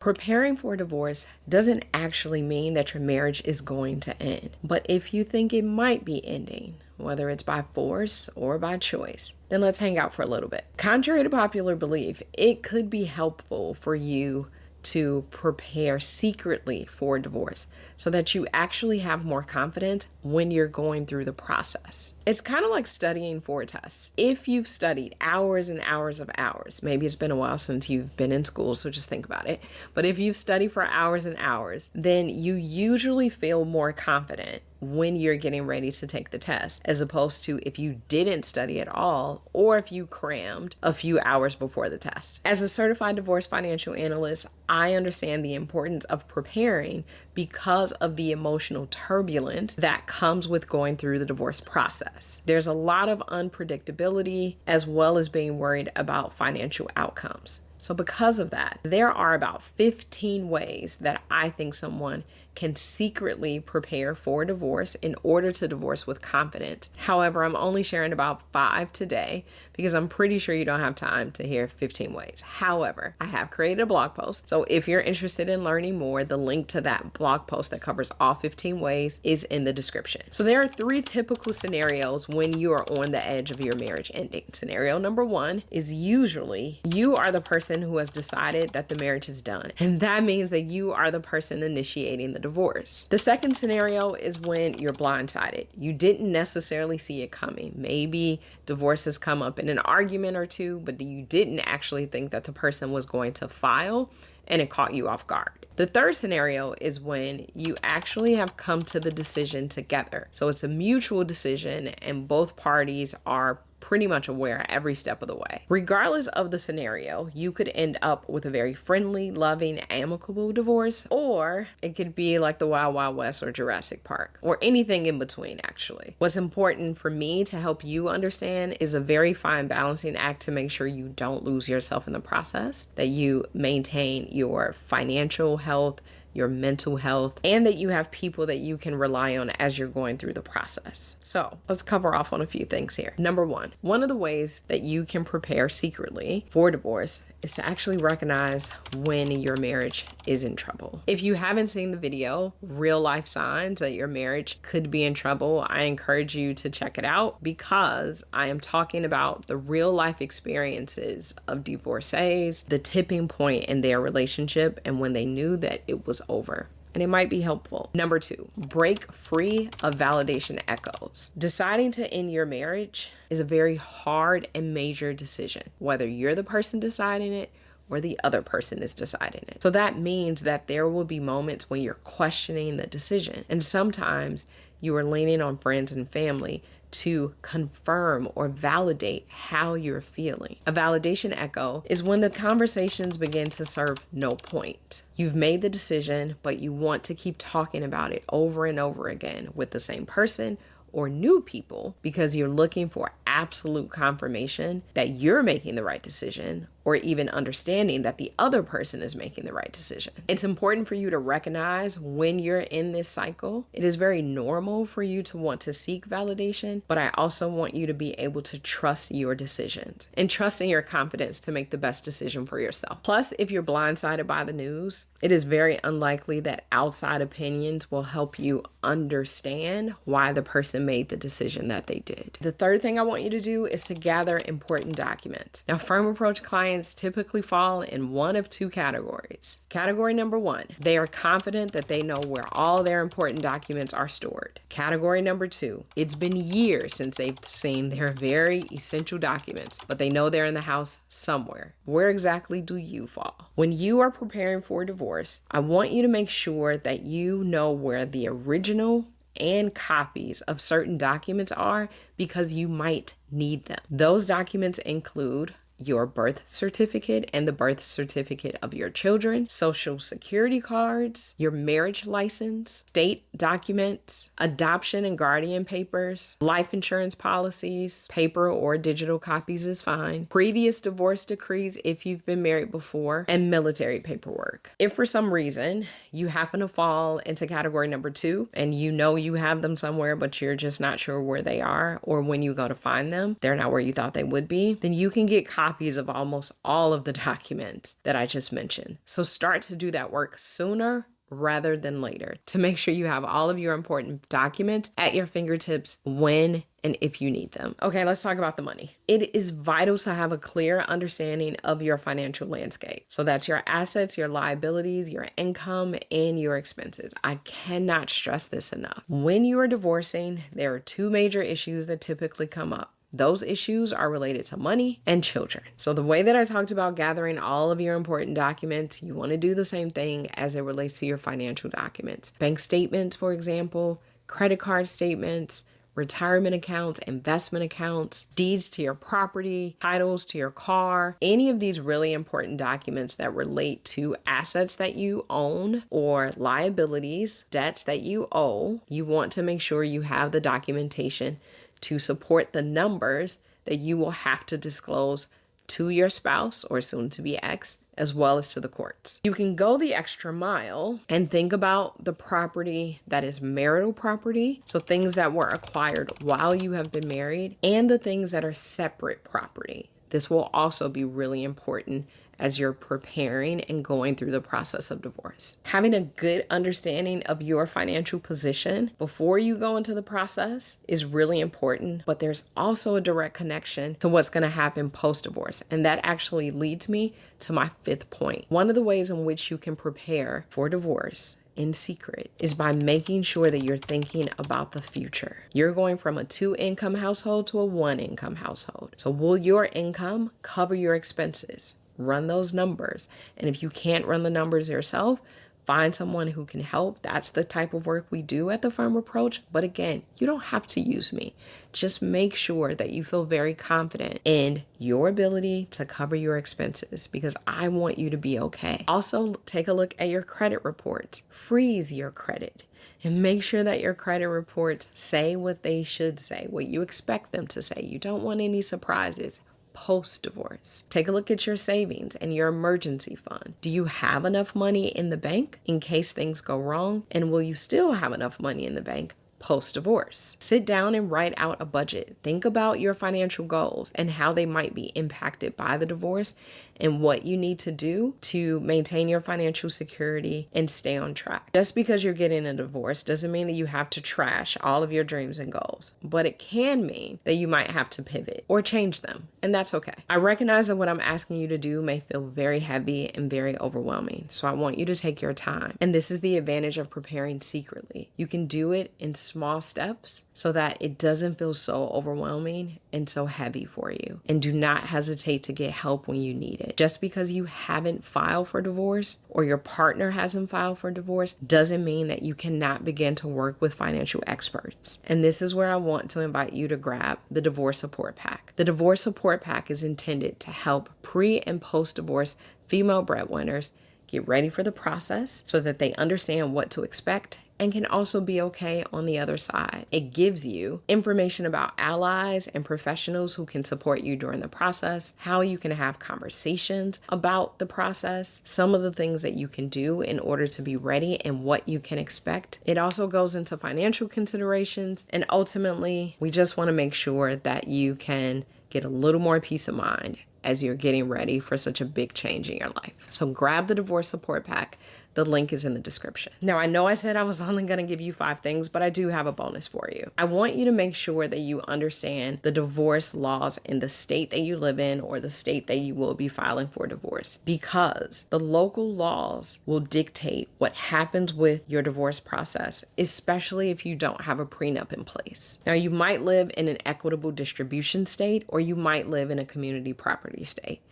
Preparing for divorce doesn't actually mean that your marriage is going to end. But if you think it might be ending, whether it's by force or by choice, then let's hang out for a little bit. Contrary to popular belief, it could be helpful for you to prepare secretly for divorce so that you actually have more confidence when you're going through the process. It's kind of like studying for a test. If you've studied hours and hours of hours, maybe it's been a while since you've been in school, so just think about it. But if you've studied for hours and hours, then you usually feel more confident when you're getting ready to take the test, as opposed to if you didn't study at all or if you crammed a few hours before the test. As a certified divorce financial analyst, I understand the importance of preparing because of the emotional turbulence that comes with going through the divorce process. There's a lot of unpredictability as well as being worried about financial outcomes. So because of that, there are about 15 ways that I think someone can secretly prepare for divorce in order to divorce with confidence. However, I'm only sharing about 5 today because I'm pretty sure you don't have time to hear 15 ways. However, I have created a blog post. So if you're interested in learning more, the link to that blog post that covers all 15 ways is in the description. So there are 3 typical scenarios when you are on the edge of your marriage ending. Scenario number 1 is usually you are the person who has decided that the marriage is done. And that means that you are the person initiating the divorce. The second scenario is when you're blindsided. You didn't necessarily see it coming. Maybe divorce has come up in an argument or two, but you didn't actually think that the person was going to file and it caught you off guard. The third scenario is when you actually have come to the decision together. So it's a mutual decision and both parties are pretty much aware every step of the way. Regardless of the scenario, you could end up with a very friendly, loving, amicable divorce, or it could be like the Wild Wild West or Jurassic Park, or anything in between, actually. What's important for me to help you understand is a very fine balancing act to make sure you don't lose yourself in the process, that you maintain your financial health, your mental health, and that you have people that you can rely on as you're going through the process. So let's cover off on a few things here. Number 1, one of the ways that you can prepare secretly for divorce is to actually recognize when your marriage is in trouble. If you haven't seen the video, Real Life Signs That Your Marriage Could Be in Trouble, I encourage you to check it out because I am talking about the real life experiences of divorcees, the tipping point in their relationship, and when they knew that it was over. And it might be helpful. Number 2, break free of validation echoes. Deciding to end your marriage is a very hard and major decision, whether you're the person deciding it or the other person is deciding it. So that means that there will be moments when you're questioning the decision. And sometimes you are leaning on friends and family to confirm or validate how you're feeling. A validation echo is when the conversations begin to serve no point. You've made the decision, but you want to keep talking about it over and over again with the same person or new people because you're looking for absolute confirmation that you're making the right decision or even understanding that the other person is making the right decision. It's important for you to recognize when you're in this cycle. It is very normal for you to want to seek validation, but I also want you to be able to trust your decisions and trust in your confidence to make the best decision for yourself. Plus, if you're blindsided by the news, it is very unlikely that outside opinions will help you understand why the person made the decision that they did. The third thing I want you to do is to gather important documents. Now, firm approach clients typically fall in one of 2 categories. Category number 1, they are confident that they know where all their important documents are stored. Category number 2, it's been years since they've seen their very essential documents, but they know they're in the house somewhere. Where exactly do you fall? When you are preparing for divorce, I want you to make sure that you know where the original and copies of certain documents are because you might need them. Those documents include your birth certificate and the birth certificate of your children, social security cards, your marriage license, state documents, adoption and guardian papers, life insurance policies, paper or digital copies is fine, previous divorce decrees if you've been married before, and military paperwork. If for some reason you happen to fall into category number 2 and you know you have them somewhere, but you're just not sure where they are, or when you go to find them, they're not where you thought they would be, then you can get copies copies of almost all of the documents that I just mentioned. So start to do that work sooner rather than later to make sure you have all of your important documents at your fingertips when and if you need them. Okay, let's talk about the money. It is vital to have a clear understanding of your financial landscape. So that's your assets, your liabilities, your income, and your expenses. I cannot stress this enough. When you are divorcing, there are two major issues that typically come up. Those issues are related to money and children. So the way that I talked about gathering all of your important documents, you want to do the same thing as it relates to your financial documents. Bank statements, for example, credit card statements, retirement accounts, investment accounts, deeds to your property, titles to your car, any of these really important documents that relate to assets that you own or liabilities, debts that you owe. You want to make sure you have the documentation to support the numbers that you will have to disclose to your spouse or soon to be ex, as well as to the courts. You can go the extra mile and think about the property that is marital property, so things that were acquired while you have been married, and the things that are separate property. This will also be really important as you're preparing and going through the process of divorce. Having a good understanding of your financial position before you go into the process is really important, but there's also a direct connection to what's going to happen post-divorce. And that actually leads me to my fifth point. One of the ways in which you can prepare for divorce in secret is by making sure that you're thinking about the future. You're going from a 2-income household to a 1-income household. So will your income cover your expenses? Run those numbers. And if you can't run the numbers yourself, find someone who can help. That's the type of work we do at the Firm Approach. But again, you don't have to use me. Just make sure that you feel very confident in your ability to cover your expenses, because I want you to be okay. Also, take a look at your credit reports. Freeze your credit. And make sure that your credit reports say what they should say, what you expect them to say. You don't want any surprises post-divorce. Take a look at your savings and your emergency fund. Do you have enough money in the bank in case things go wrong? And will you still have enough money in the bank post-divorce? Sit down and write out a budget. Think about your financial goals and how they might be impacted by the divorce and what you need to do to maintain your financial security and stay on track. Just because you're getting a divorce doesn't mean that you have to trash all of your dreams and goals, but it can mean that you might have to pivot or change them, and that's okay. I recognize that what I'm asking you to do may feel very heavy and very overwhelming, so I want you to take your time. And this is the advantage of preparing secretly. You can do it in small steps so that it doesn't feel so overwhelming and so heavy for you. And do not hesitate to get help when you need it. Just because you haven't filed for divorce or your partner hasn't filed for divorce doesn't mean that you cannot begin to work with financial experts. And this is where I want to invite you to grab the Divorce Support Pack. The Divorce Support Pack is intended to help pre- and post-divorce female breadwinners get ready for the process so that they understand what to expect and can also be okay on the other side. It gives you information about allies and professionals who can support you during the process, how you can have conversations about the process, some of the things that you can do in order to be ready and what you can expect. It also goes into financial considerations, and ultimately, we just want to make sure that you can get a little more peace of mind as you're getting ready for such a big change in your life. So grab the Divorce Support Pack. The link is in the description. Now, I know I said I was only going to give you 5 things, but I do have a bonus for you. I want you to make sure that you understand the divorce laws in the state that you live in or the state that you will be filing for divorce, because the local laws will dictate what happens with your divorce process, especially if you don't have a prenup in place. Now, you might live in an equitable distribution state, or you might live in a community property state.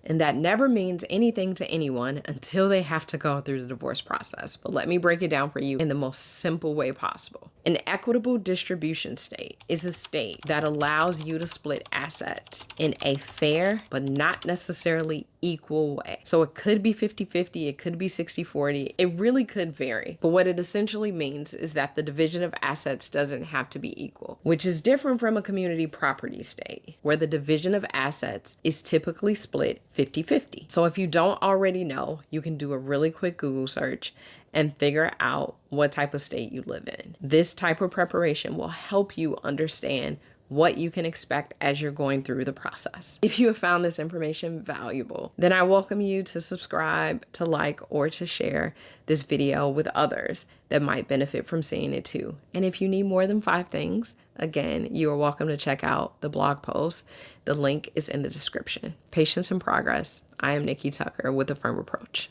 And that never means anything to anyone until they have to go through the divorce process. But let me break it down for you in the most simple way possible. An equitable distribution state is a state that allows you to split assets in a fair but not necessarily equal way. So it could be 50-50, it could be 60-40, it really could vary. But what it essentially means is that the division of assets doesn't have to be equal, which is different from a community property state, where the division of assets is typically split 50-50. So if you don't already know, you can do a really quick Google search and figure out what type of state you live in. This type of preparation will help you understand what you can expect as you're going through the process. If you have found this information valuable, then I welcome you to subscribe, to like, or to share this video with others that might benefit from seeing it too. And if you need more than 5 things, again, you are welcome to check out the blog post. The link is in the description. Patience and progress. I am Nikki Tucker with A Firm Approach.